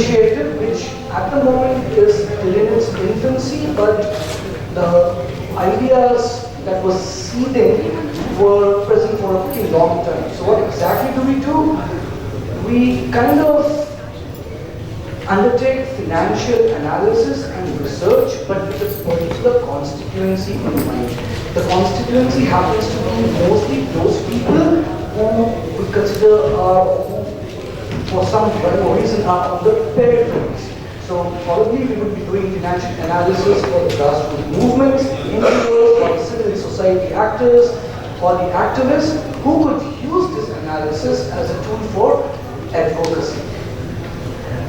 initiative which at the moment is still in its infancy, but the ideas that were seeding were present for a pretty long time. So what exactly do? We kind of undertake financial analysis and research, but with a particular constituency in mind. The constituency happens to be mostly those people who we consider are, for some reason, are on the peripheries. So probably we would be doing financial analysis for the grassroots movements, the NGOs, for the civil society actors, for the activists who could use this analysis as a tool for advocacy.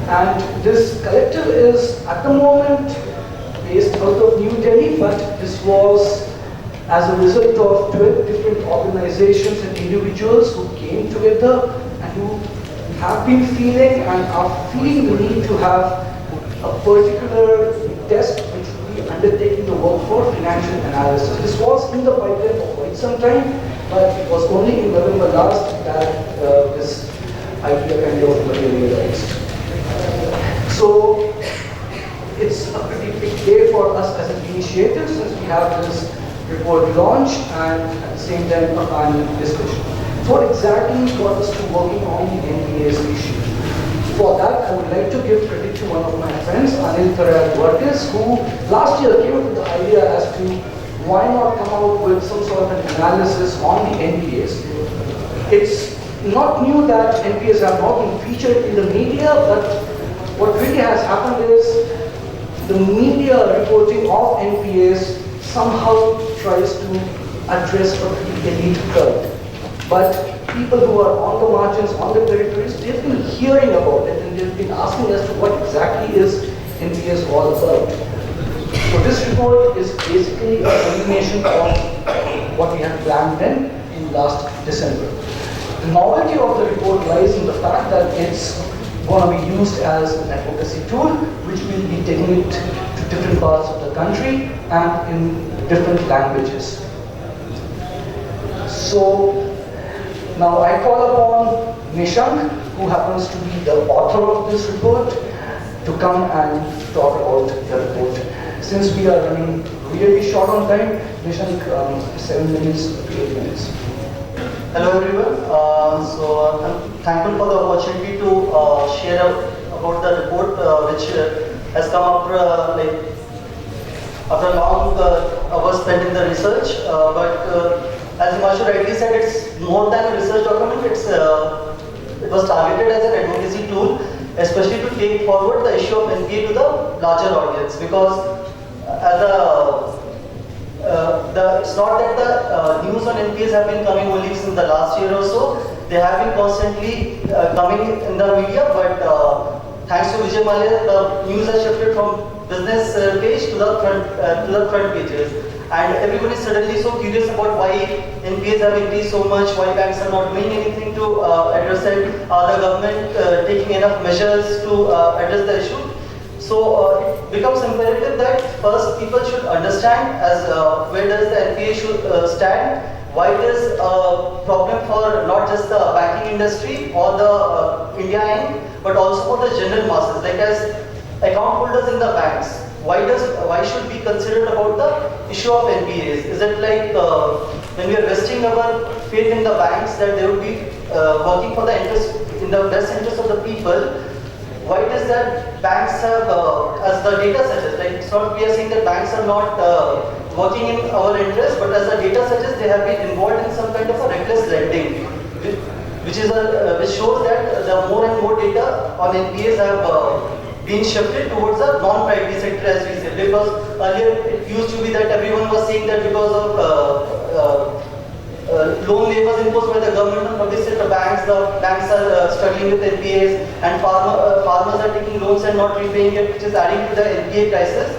And this collective is at the moment based out of New Delhi, but this was as a result of 12 different organizations and individuals who came together and who have been feeling and are feeling the need to have a particular test which will be undertaking the work for financial analysis. This was in the pipeline for quite some time, but it was only in November last that this idea kind of materialized. So it's a pretty big day for us as an initiative since we have this report launched and at the same time a panel discussion. So what exactly got us to working on the NPA's issue? For that, I would like to give credit to one of my friends, Anil Tharayal-Vartis, who last year came up with the idea as to why not come out with some sort of an analysis on the NPAs. It's not new that NPAs have not been featured in the media, but what really has happened is the media reporting of NPAs somehow tries to address a pretty elite crowd. But people who are on the margins, on the peripheries, they've been hearing about it and they've been asking as to what exactly is NPAs all about. So this report is basically a culmination of what we had planned then in last December. The novelty of the report lies in the fact that it's going to be used as an advocacy tool, which will be taking it to different parts of the country and in different languages. So now I call upon Nishank, who happens to be the author of this report, to come and talk about the report. Since we are running really short on time, Nishank, 7 minutes to 8 minutes. Hello everyone. So I'm thankful for the opportunity to share about the report which has come after after long hours spent in the research. But as Himanshu rightly said, it's more than a research document. It was targeted as an advocacy tool, especially to take forward the issue of NPA to the larger audience. Because it's not that the news on NPAs have been coming only since the last year or so. They have been constantly coming in the media, but thanks to Vijay Mallya, the news has shifted from business page to the front pages. And everyone is suddenly so curious about why NPAs have increased so much, why banks are not doing anything to address it, are the government taking enough measures to address the issue. So it becomes imperative that first people should understand as where does the NPA should stand, why it is a problem for not just the banking industry or the India end, but also for the general masses, like as account holders in the banks. Why should we consider about the issue of NPAs? Is it like when we are vesting our faith in the banks that they will be working for the interest, in the best interest of the people? Why it is that banks have, as the data suggests, like it's not we are saying that banks are not working in our interest, but as the data suggests, they have been involved in some kind of a reckless lending, which shows that the more and more data on NPAs have been shifted towards the non-priority sector, as we said. Because earlier it used to be that everyone was saying that because of loan waivers imposed by the government on public sector banks, the banks are struggling with NPAs, and farmers are taking loans and not repaying it, which is adding to the NPA crisis.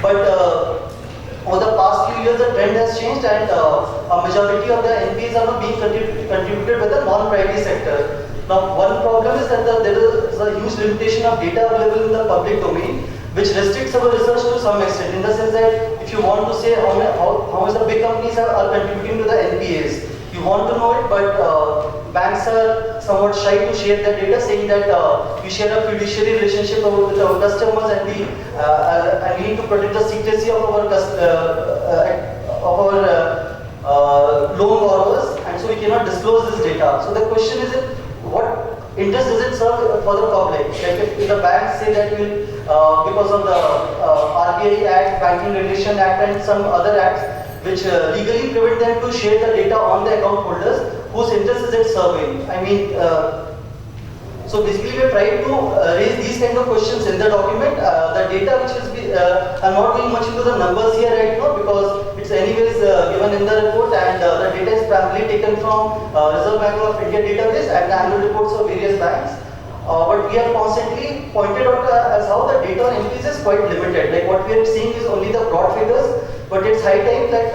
But over the past few years, the trend has changed, and a majority of the NPAs are now being contributed by the non-priority sector. Now, one problem is that there is a huge limitation of data available in the public domain, which restricts our research to some extent, in the sense that if you want to say how much the big companies are contributing to the NPAs, You want to know it, but banks are somewhat shy to share their data, saying that we share a fiduciary relationship with our customers, and we need to protect the secrecy of our loan borrowers, and so we cannot disclose this data. So the question is, what interest does it serve for the public? Like if the banks say that because of the RBI Act, Banking Regulation Act, and some other acts which legally prevent them to share the data on the account holders, whose interest is it serving? I mean, so basically we tried to raise these kind of questions in the document. The data which is, I'm not going much into the numbers here right now because it's anyways given in the report, and the data is primarily taken from Reserve Bank of India database and the annual reports of various banks. But we have constantly pointed out as how the data on NPAs is quite limited. Like what we are seeing is only the broad figures, but it's high time that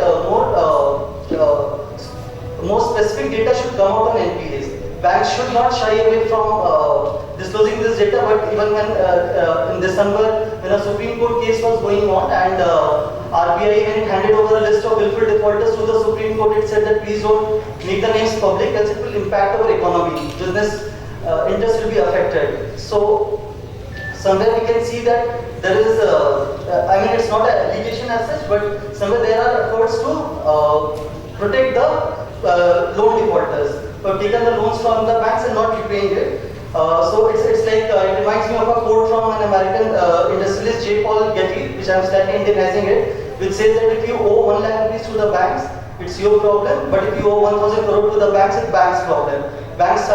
more specific data should come out on NPAs. Banks should not shy away from disclosing this data, but even when in December, when a Supreme Court case was going on and RBI when it handed over a list of willful defaulters to the Supreme Court, it said that please don't make the names public as it will impact our economy. Business interest will be affected. So somewhere we can see that there is, I mean it's not an allegation as such, but somewhere there are efforts to protect the loan defaulters who have taken the loans from the banks and not repaying it. So it's like, it reminds me of a quote from an American industrialist, J. Paul Getty, which I'm slightly Indianizing it, which says that if you owe 1 lakh rupees to the banks, it's your problem, but if you owe 1,000 crore to the banks, it's bank's problem. Banks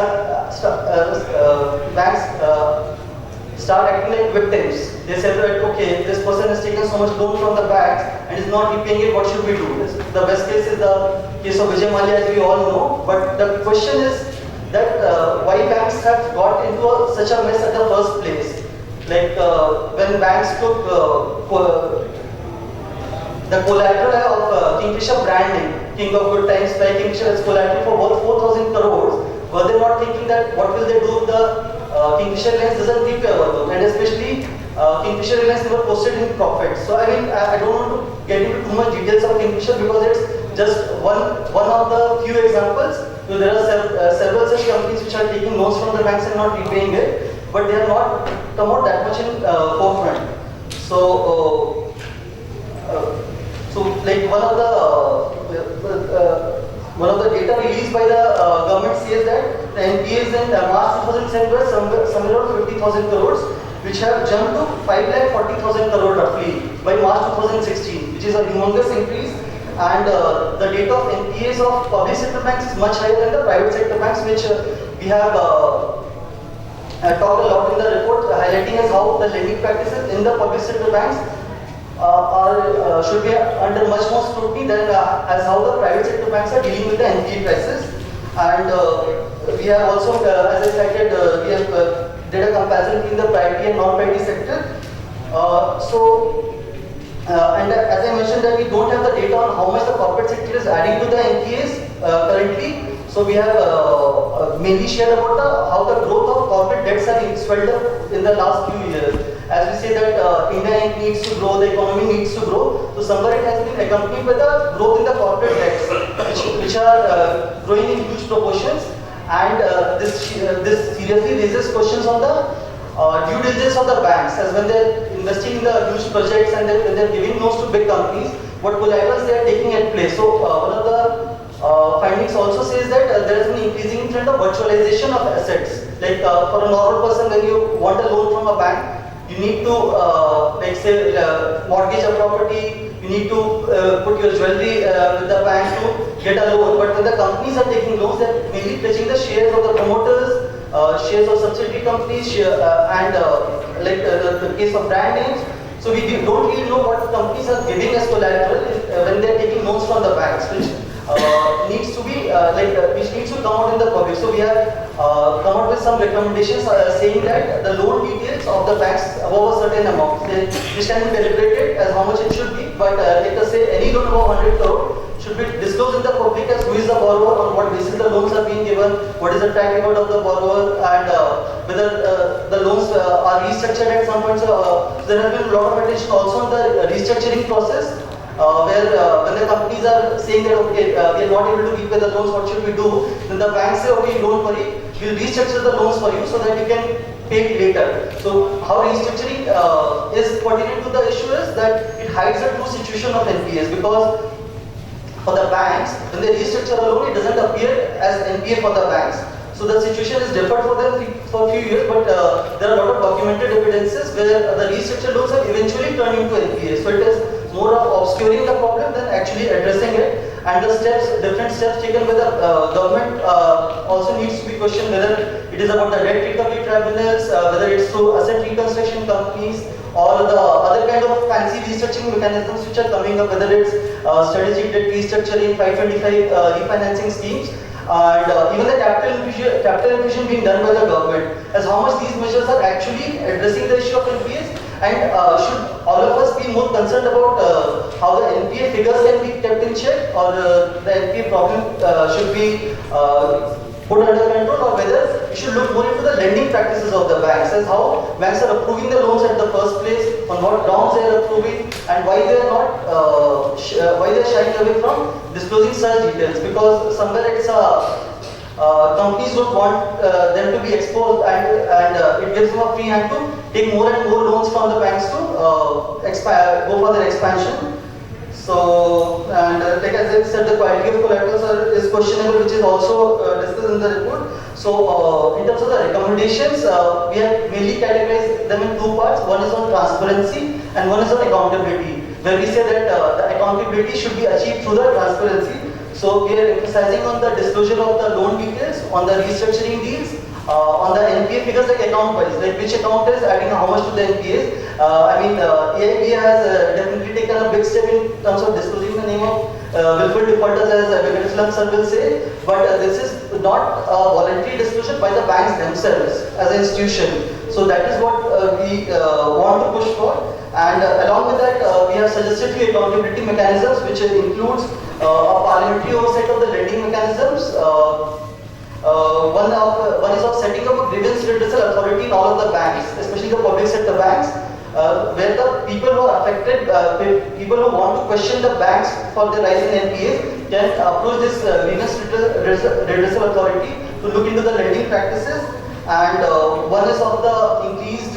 start acting like victims. They say that, okay, this person has taken so much loan from the banks and is not repaying it, what should we do? The best case is the case of Vijay Mallya, as we all know. But the question is that why banks have got into such a mess at the first place. Like when banks took the collateral of Kingfisher branding, King of Good Times by Kingfisher as collateral for worth 4,000 crores, were they not thinking that what will they do if the Kingfisher Airlines doesn't repay our loan? And especially Kingfisher Airlines never posted in profit. So I mean, I don't want to get into too much details of Kingfisher because it's just one of the few examples. So there are several such companies which are taking loans from the banks and not repaying it, but they are not come out that much in forefront. So, like one of the data released by the government says that the NPAs in March 2007 were somewhere around 50,000 crores, which have jumped to 5,40,000 crore roughly by March 2016, which is a humongous increase. And the data of NPAs of public sector banks is much higher than the private sector banks, which we have talked a lot in the report, highlighting as how the lending practices in the public sector banks should be under much more scrutiny than as how the private sector banks are dealing with the NPA crisis. And we have also, as I cited, we have did a comparison between the priority and non-priority sector. And as I mentioned that we don't have the data on how much the corporate sector is adding to the NPAs currently. So we have mainly shared about how the growth of corporate debts have swelled up in the last few years. As we say that India needs to grow, the economy needs to grow. So somewhere it has been accompanied by the growth in the corporate debts, which are growing in huge proportions. And this seriously raises questions on the due diligence of the banks, as when they're investing in the huge projects and when they're giving loans to big companies, what collaterals they are taking at play. So one of the findings also says that there is an increasing trend of virtualization of assets. Like for a normal person, when you want a loan from a bank, you need to, like say, mortgage a property, you need to put your jewelry with the bank to get a loan. But when the companies are taking loans, they're mainly pledging the shares of the promoters, shares of subsidiary companies, and like the case of brand names. So we don't really know what companies are giving as collateral when they're taking loans from the banks, which needs to be which needs to come out in the public. So we have come out with some recommendations saying that the loan details of the banks above a certain amount, which can be deliberated as how much it should be, but let us say any loan above 100 crore should be disclosed in the public as who is the borrower, on what basis the loans are being given, what is the track record of the borrower, and whether the loans are restructured at some point. So there has been a lot of attention also on the restructuring process. where when the companies are saying that okay, we are not able to repay the loans, what should we do? Then the banks say, okay, don't worry, we'll restructure the loans for you so that you can pay it later. So how restructuring is pertinent to the issue is that it hides the true situation of NPAs, because for the banks, when they restructure a loan, it doesn't appear as NPA for the banks. So the situation is different for them for a few years, but there are a lot of documented evidences where the restructured loans have eventually turned into NPA. So it is more of obscuring the problem than actually addressing it. And the different steps taken by the government also needs to be questioned, whether it is about the debt recovery tribunals, whether it's through asset reconstruction companies, or the other kind of fancy restructuring mechanisms which are coming up, whether it's strategic debt restructuring, 525 refinancing schemes, and even the capital infusion being done by the government, as how much these measures are actually addressing the issue of NPAs, and should all of us be more concerned about how the NPA figures can be kept in check, or the NPA problem should be put under control, or whether we should look more into the lending practices of the banks, as how banks are approving the loans at the first place, on what grounds they are approving, and why they are not, why they are shying away from disclosing such details, because somewhere it's companies don't want them to be exposed, and it gives them a free hand to take more and more loans from the banks to go for their expansion. So, and like as I said, the quality of collaterals is questionable, which is also discussed in the report. So, in terms of the recommendations, we have mainly categorized them in two parts. One is on transparency and one is on accountability, where we say that the accountability should be achieved through the transparency. So, we are emphasizing on the disclosure of the loan details, on the restructuring deals, on the NPA figures like account wise, like which account is adding how much to the NPAs. AIB has definitely taken a big step in terms of disclosing the name of willful defaulters, as Venkateswaran sir will say, but this is not a voluntary disclosure by the banks themselves as an institution. So that is what we want to push for, and along with that we have suggested few accountability mechanisms, which includes a parliamentary oversight of the lending mechanisms. One is of setting up a grievance redressal authority in all of the banks, especially the public sector banks, where the people who are affected, people who want to question the banks for the rise in NPAs, can approach this grievance redressal authority to look into the lending practices. And one is of the increased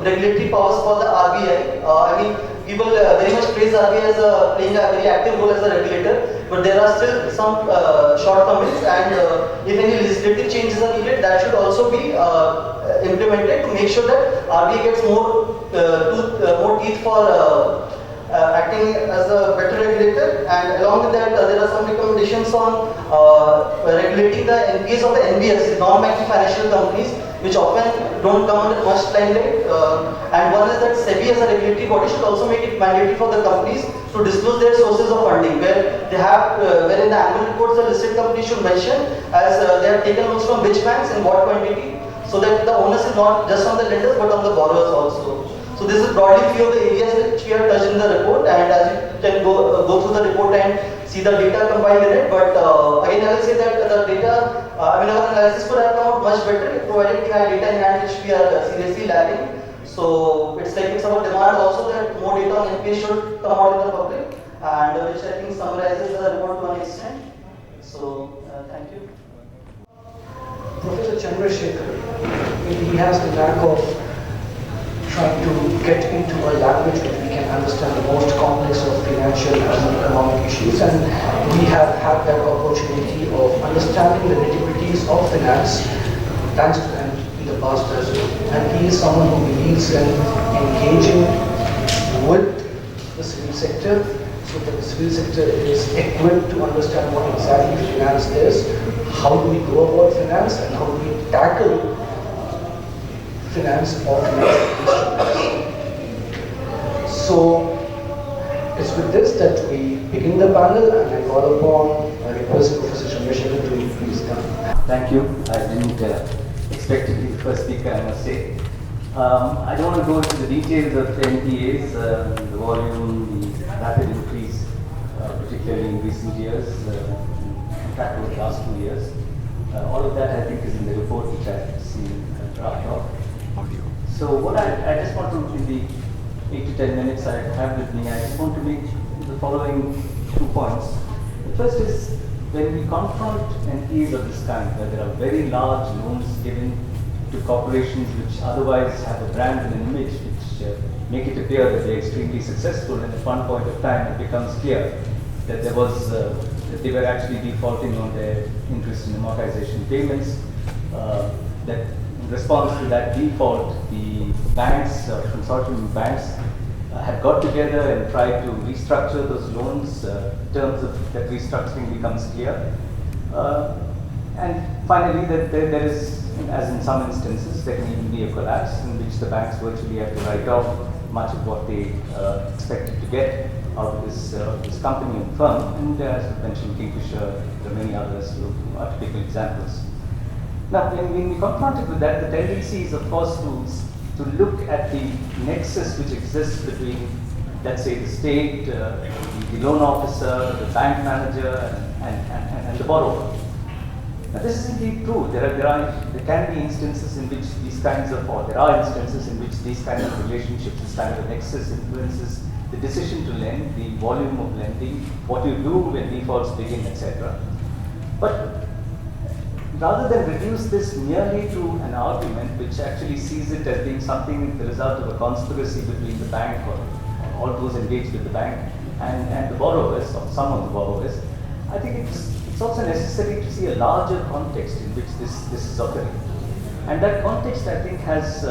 regulatory powers for the RBI. People very much praise RBI as playing a very active role as a regulator, but there are still some shortcomings, and if any legislative changes are needed, that should also be implemented to make sure that RBI gets more teeth for acting as a better regulator. And along with that, there are some recommendations on regulating the NPAs of the NBFCs, non-banking financial companies, which often don't come under much limelight. And one is that SEBI as a regulatory body should also make it mandatory for the companies to disclose their sources of funding, where they have, where in the annual reports the listed companies should mention as they have taken loans from which banks and what quantity, so that the onus is not just on the lenders but on the borrowers also. So this is broadly few of the areas which we have touched in the report, and as you can go through the report and see the data compiled in it. But again, I will say that the data, our analysis could have come out much better, provided we had data in hand, which we are seriously lacking. So it's our demand also that more data on NPA should come out in the public, and which I think summarizes the report to an extent. So thank you. Professor Chandrasekhar, he has the knack of trying to get into a language where we can understand the most complex of financial and economic issues, and we have had that opportunity of understanding the nitty-gritties of finance thanks to him in the past as well. And he is someone who believes in engaging with the civil sector, so that the civil sector is equipped to understand what exactly finance is, how do we go about finance, and how do we tackle finance or financial instruments. So it's with this that we begin the panel, and I call upon request Professor Chandrasekhar to please come. Thank you. I didn't expect to be the first speaker, I must say. I don't want to go into the details of NPAs, the volume, the rapid increase, particularly in recent years, in fact over the last 2 years. All of that I think is in the report which I've seen a draft of. So what I just want to, in the 8 to 10 minutes I have with me, I just want to make the the following 2 points. The first is when we confront NPAs of this kind, where there are very large loans given to corporations which otherwise have a brand and an image which make it appear that they're extremely successful, and at one point of time it becomes clear that that they were actually defaulting on their interest and amortization payments. That in response to that default, the banks, consortium banks, had got together and tried to restructure those loans. Terms of that restructuring becomes clear. And finally, that there is, as in some instances, there can even be a collapse in which the banks virtually have to write off much of what they expected to get out of this company and firm. And as I mentioned, Kingfisher, there are many others who are typical examples. Now, when we confronted with that, the tendency is, of course, to look at the nexus which exists between, let's say, the state, the loan officer, the bank manager, and the borrower. Now, this is indeed true. There can be instances in which these kinds of, or there are instances in which these kinds of relationships, this kind of nexus influences the decision to lend, the volume of lending, what you do when defaults begin, etc. But rather than reduce this merely to an argument which actually sees it as being something the result of a conspiracy between the bank or all those engaged with the bank and the borrowers, or some of the borrowers, I think it's also necessary to see a larger context in which this is occurring. And that context, I think, has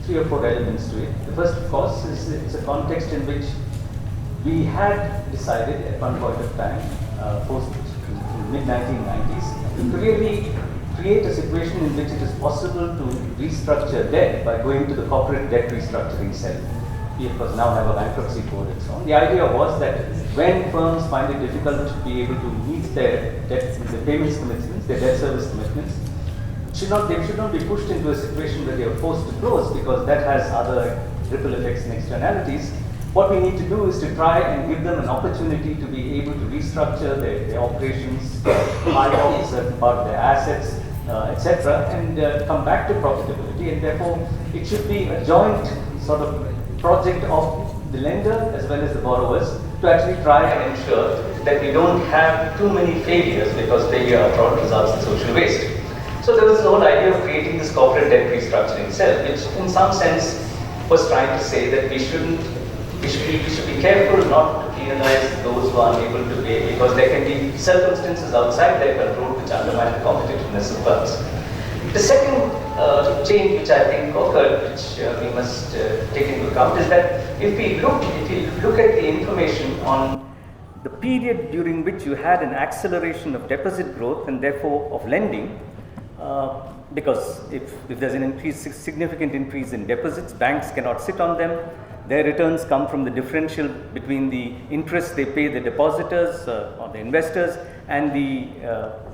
3 or 4 elements to it. The first, of course, is a context in which we had decided at one point of time, post mid-1990s, to really create a situation in which it is possible to restructure debt by going to the corporate debt restructuring cell. We, of course, now have a bankruptcy code and so on. The idea was that when firms find it difficult to be able to meet their debt, their payments commitments, their debt service commitments, they should not be pushed into a situation where they are forced to close, because that has other ripple effects and externalities. What we need to do is to try and give them an opportunity to be able to restructure their operations, buy off a certain part of their assets, etc., and come back to profitability. And therefore, it should be a joint sort of project of the lender as well as the borrowers to actually try and ensure that we don't have too many failures, because failure after all results in social waste. So there was the whole idea of creating this corporate debt restructuring cell, which in some sense was trying to say that we should be careful not to penalize those who are unable to pay, because there can be circumstances outside their control which undermine the competitiveness of firms. The second change which I think occurred, which we must take into account, is that if you look at the information on the period during which you had an acceleration of deposit growth and therefore of lending, because if there's an significant increase in deposits, banks cannot sit on them. Their returns come from the differential between the interest they pay the depositors or the investors and the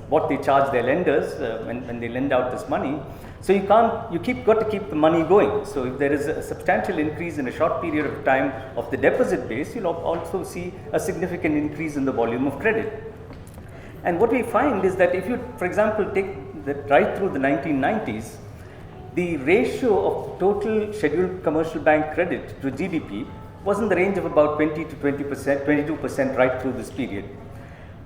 what they charge their lenders when they lend out this money. So got to keep the money going. So if there is a substantial increase in a short period of time of the deposit base, you'll also see a significant increase in the volume of credit. And what we find is that if you, for example, take right through the 1990s, the ratio of total scheduled commercial bank credit to GDP was in the range of about 20 to 20%, 22% right through this period.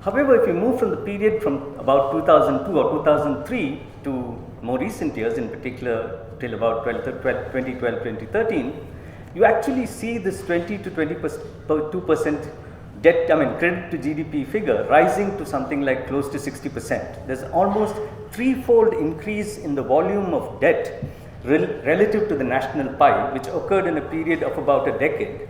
However, if you move from the period from about 2002 or 2003 to more recent years, in particular till about 2012, 2013, you actually see this 20 to 22% credit to GDP figure rising to something like close to 60%. There's almost threefold increase in the volume of debt relative to the national pie, which occurred in a period of about a decade.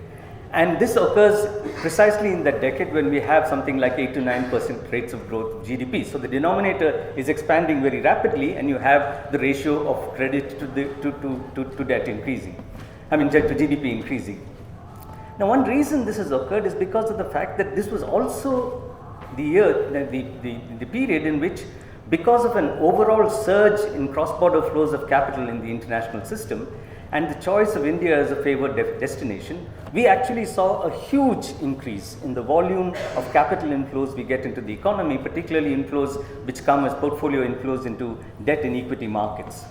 And this occurs precisely in that decade when we have something like 8 to 9% rates of growth of GDP. So the denominator is expanding very rapidly, and you have the ratio of credit to debt increasing, to GDP increasing. Now, one reason this has occurred is because of the fact that this was also the period in which, because of an overall surge in cross-border flows of capital in the international system and the choice of India as a favored destination, we actually saw a huge increase in the volume of capital inflows we get into the economy, particularly inflows which come as portfolio inflows into debt and equity markets.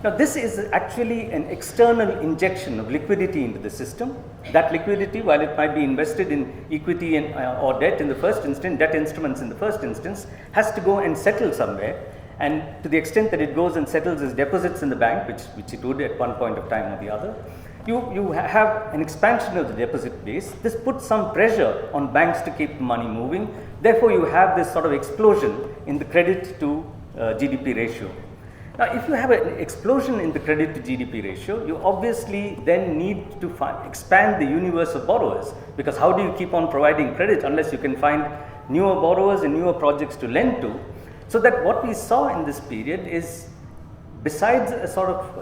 Now, this is actually an external injection of liquidity into the system. That liquidity, while it might be invested in equity and, or debt in the first instance, debt instruments in the first instance, has to go and settle somewhere. And to the extent that it goes and settles as deposits in the bank, which it would at one point of time or the other, you have an expansion of the deposit base. This puts some pressure on banks to keep money moving. Therefore, you have this sort of explosion in the credit to GDP ratio. Now, if you have an explosion in the credit to GDP ratio, you obviously then need to expand the universe of borrowers, because how do you keep on providing credit unless you can find newer borrowers and newer projects to lend to? So that what we saw in this period is, besides a sort of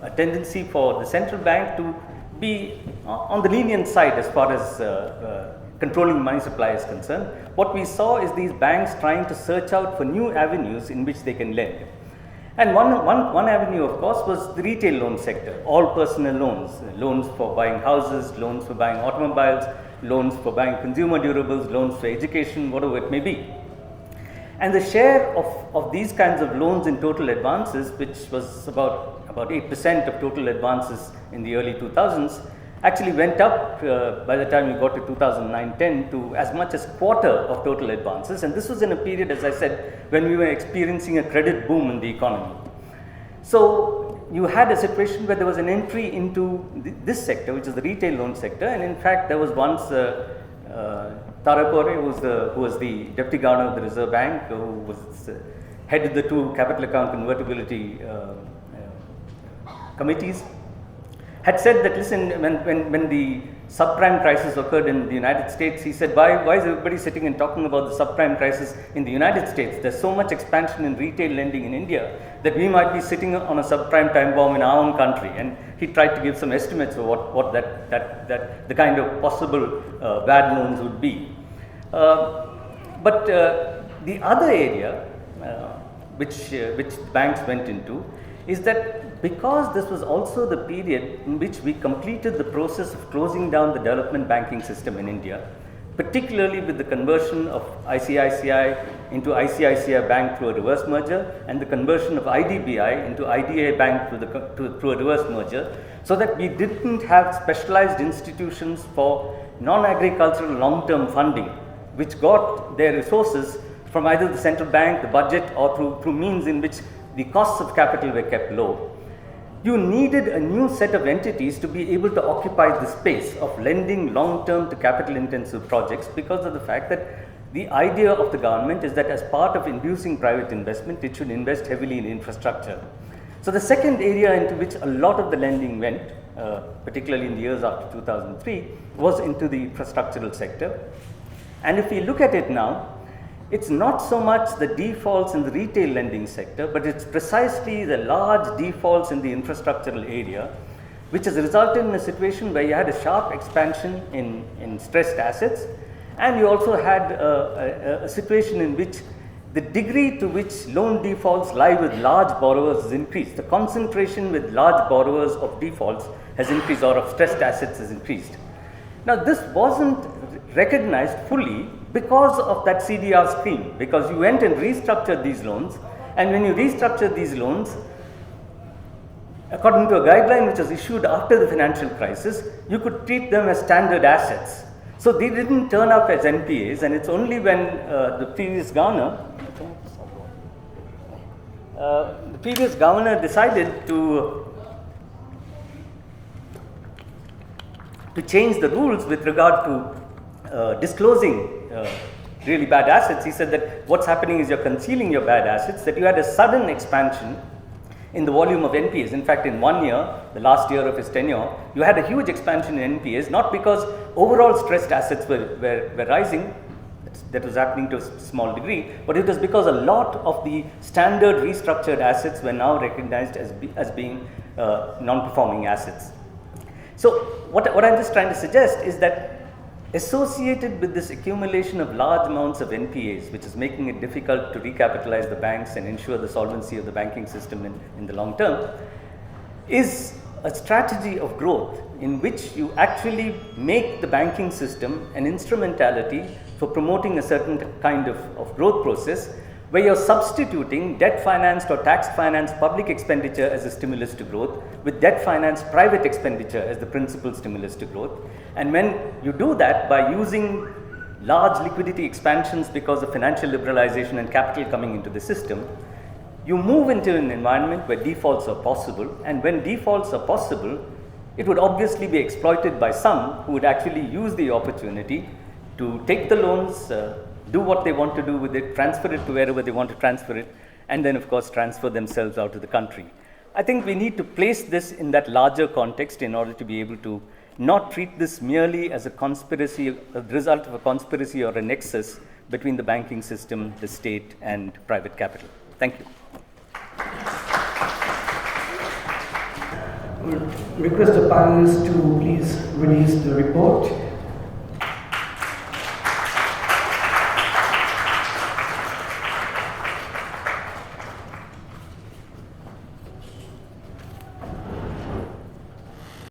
a tendency for the central bank to be on the lenient side as far as controlling money supply is concerned, what we saw is these banks trying to search out for new avenues in which they can lend. And one avenue, of course, was the retail loan sector, all personal loans, loans for buying houses, loans for buying automobiles, loans for buying consumer durables, loans for education, whatever it may be. And the share of these kinds of loans in total advances, which was about 8% of total advances in the early 2000s, actually went up by the time we got to 2009-10 to as much as quarter of total advances. And this was in a period, as I said, when we were experiencing a credit boom in the economy. So you had a situation where there was an entry into this sector, which is the retail loan sector. And in fact, there was once Tara Kore, who was the Deputy Governor of the Reserve Bank, who was head of the two capital account convertibility committees, had said that, listen, when the subprime crisis occurred in the United States, he said, why is everybody sitting and talking about the subprime crisis in the United States? There's so much expansion in retail lending in India that we might be sitting on a subprime time bomb in our own country. And he tried to give some estimates of what the kind of possible bad loans would be. But the other area which banks went into is that, because this was also the period in which we completed the process of closing down the development banking system in India, particularly with the conversion of ICICI into ICICI Bank through a reverse merger, and the conversion of IDBI into IDA Bank through a reverse merger, so that we didn't have specialized institutions for non-agricultural long-term funding, which got their resources from either the central bank, the budget, or through means in which the costs of capital were kept low. You needed a new set of entities to be able to occupy the space of lending long-term to capital-intensive projects, because of the fact that the idea of the government is that as part of inducing private investment, it should invest heavily in infrastructure. So the second area into which a lot of the lending went, particularly in the years after 2003, was into the infrastructural sector. And if we look at it now, it's not so much the defaults in the retail lending sector, but it's precisely the large defaults in the infrastructural area, which has resulted in a situation where you had a sharp expansion in stressed assets, and you also had a situation in which the degree to which loan defaults lie with large borrowers has increased. The concentration with large borrowers of defaults has increased, or of stressed assets has increased. Now, this wasn't recognized fully because of that CDR scheme, because you went and restructured these loans, and when you restructured these loans, according to a guideline which was issued after the financial crisis, you could treat them as standard assets. So they didn't turn up as NPAs, and it's only when the previous governor decided to change the rules with regard to disclosing really bad assets. He said that what's happening is you're concealing your bad assets, that you had a sudden expansion in the volume of NPAs. In fact, in 1 year, the last year of his tenure, you had a huge expansion in NPAs, not because overall stressed assets were rising, that was happening to a small degree, but it was because a lot of the standard restructured assets were now recognized as being non-performing assets. So what I'm just trying to suggest is that associated with this accumulation of large amounts of NPAs, which is making it difficult to recapitalize the banks and ensure the solvency of the banking system in the long term, is a strategy of growth in which you actually make the banking system an instrumentality for promoting a certain kind of growth process, where you're substituting debt financed or tax financed public expenditure as a stimulus to growth with debt financed private expenditure as the principal stimulus to growth. And when you do that by using large liquidity expansions because of financial liberalization and capital coming into the system, you move into an environment where defaults are possible, and when defaults are possible, it would obviously be exploited by some who would actually use the opportunity to take the loans, do what they want to do with it, transfer it to wherever they want to transfer it, and then of course transfer themselves out of the country. I think we need to place this in that larger context in order to be able to not treat this merely as a conspiracy, a result of a conspiracy or a nexus between the banking system, the state, and private capital. Thank you. Request the panelists to please release the report.